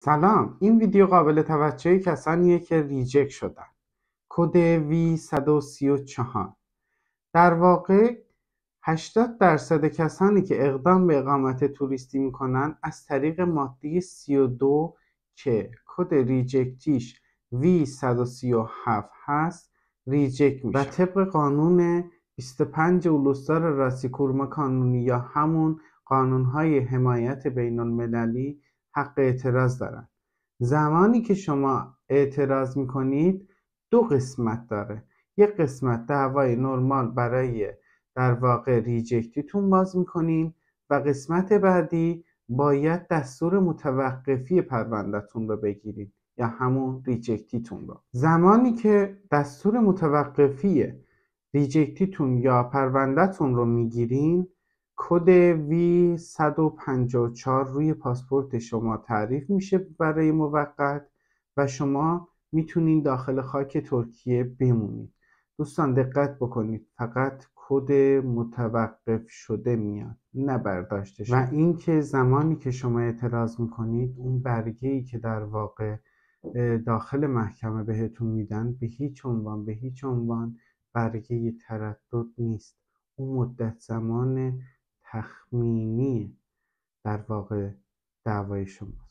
سلام، این ویدیو قابل توجه کسانیه که ریجکت شدن. کد V134. در واقع 80% کسانی که اقدام به اقامت توریستی میکنن از طریق ماده 32 که کد ریجکتیش V137 هست ریجکت میشه و طبق قانون 25 اولوستار راسیکورما کانونی یا همون قانونهای حمایت بین المللی حق اعتراض دارن. زمانی که شما اعتراض میکنید دو قسمت داره. یک قسمت دعوای نرمال برای در واقع ریجکتیتون باز میکنین و قسمت بعدی باید دستور متوقفی پروندهتون رو بگیرید یا همون ریجکتیتون رو. زمانی که دستور متوقفی ریجکتیتون یا پروندهتون رو میگیرین کد V154 روی پاسپورت شما تعریف میشه برای موقت و شما میتونین داخل خاک ترکیه بمونید. دوستان دقت بکنید، فقط کد متوقف شده میاد نه برداشته شده. و اینکه زمانی که شما اعتراض میکنید اون برگه‌ای که در واقع داخل محکمه بهتون میدن به هیچ عنوان برگه تردد نیست. اون مدت زمان تخمینی در واقع دعوای شماست.